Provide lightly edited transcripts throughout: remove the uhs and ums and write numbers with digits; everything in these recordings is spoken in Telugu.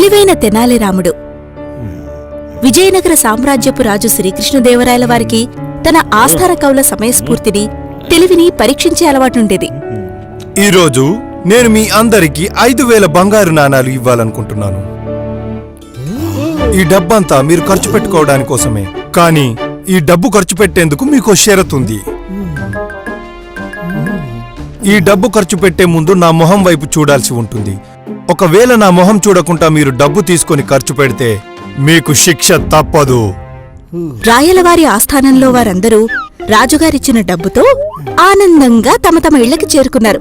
తెలివైన తెనాలిరాముడు. విజయనగర సామ్రాజ్యపు రాజు శ్రీకృష్ణదేవరాయల వారికి తన ఆస్థాన కవుల సమయస్ఫూర్తిని, తెలివిని పరీక్షించే అలవాటుండేది. ఈరోజు నేను మీ అందరికీ 5000 బంగారు నాణాలు ఇవ్వాలనుకుంటున్నాను. ఈ డబ్బంతా మీరు ఖర్చు పెట్టుకోవడాని కోసమే. కానీ ఈ డబ్బు ఖర్చు పెట్టేందుకు మీకో షరతుంది. ఈ డబ్బు ఖర్చు పెట్టే ముందు నా మొహం వైపు చూడాల్సి ఉంటుంది. ఒకవేళ నా మొహం చూడకుండా మీరు డబ్బు తీసుకొని ఖర్చు పెడితే మీకు శిక్ష తప్పదు. రాయలవారి ఆస్థానంలో వారందరూ రాజుగారిచ్చిన డబ్బుతో ఆనందంగా తమ తమ ఇళ్లకి చేరుకున్నారు.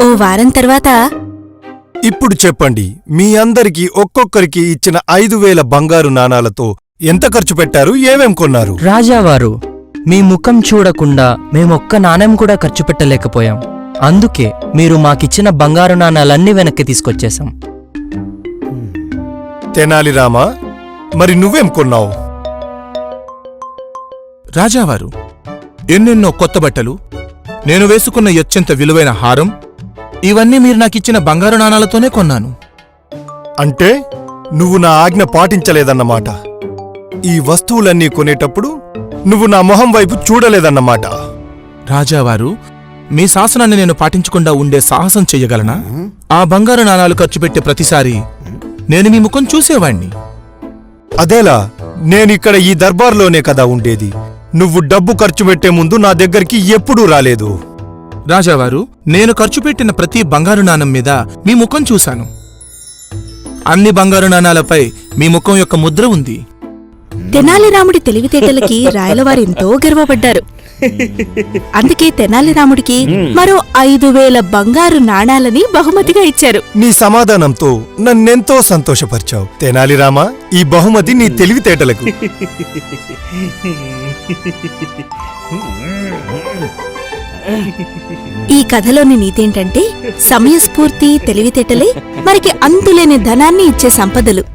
ఓ వారం తర్వాత, ఇప్పుడు చెప్పండి, మీ అందరికీ ఒక్కొక్కరికి ఇచ్చిన 5000 బంగారు నాణాలతో ఎంత ఖర్చు పెట్టారు, ఏమేం కొన్నారు? రాజావారు, మీ ముఖం చూడకుండా మేమొక్క నాణెం కూడా ఖర్చు పెట్టలేకపోయాం. అందుకే మీరు మాకిచ్చిన బంగారు నాణాలన్నీ వెనక్కి తీసుకొచ్చేశాం. తెనాలిరామా, మరి నువ్వేం కొన్నావు? రాజావారు, ఎన్నెన్నో కొత్త బట్టలు, నేను వేసుకున్న అత్యంత విలువైన హారం, ఇవన్నీ మీరు నాకిచ్చిన బంగారు నాణాలతోనే కొన్నాను. అంటే నువ్వు నా ఆజ్ఞ పాటించలేదన్నమాట. ఈ వస్తువులన్నీ కొనేటప్పుడు నువ్వు నా మొహం వైపు చూడలేదన్నమాట. రాజావారు, మీ శాసనాన్ని నేను పాటించకుండా ఉండే సాహసం చెయ్యగలనా? ఆ బంగారు నాణాలు ఖర్చు పెట్టే ప్రతిసారి నేను మీ ముఖం చూసేవాణ్ణి. అదేలా? నేనిక్కడ ఈ దర్బార్లోనే కదా ఉండేది. నువ్వు డబ్బు ఖర్చు పెట్టే ముందు నా దగ్గరికి ఎప్పుడూ రాలేదు. రాజావారు, నేను ఖర్చు పెట్టిన ప్రతి బంగారు నాణం మీద మీ ముఖం చూశాను. అన్ని బంగారు నాణాలపై మీ ముఖం యొక్క ముద్ర ఉంది. తెనాలిరాముడి తెలివితేటలకి రాయలవారెంతో గర్వపడ్డారు. అందుకే తెనాలిరాముడికి మరో 5000 బంగారు నాణాలని బహుమతిగా ఇచ్చారు. నీ సమాధానంతో నన్నెంతో సంతోషపరిచావు తెనాలిరామా. ఈ బహుమతి నీ తెలివితేటలకు. ఈ కథలోని నీతేంటంటే, సమయస్ఫూర్తి, తెలివితేటలే మనకి అంతులేని ధనాన్ని ఇచ్చే సంపదలు.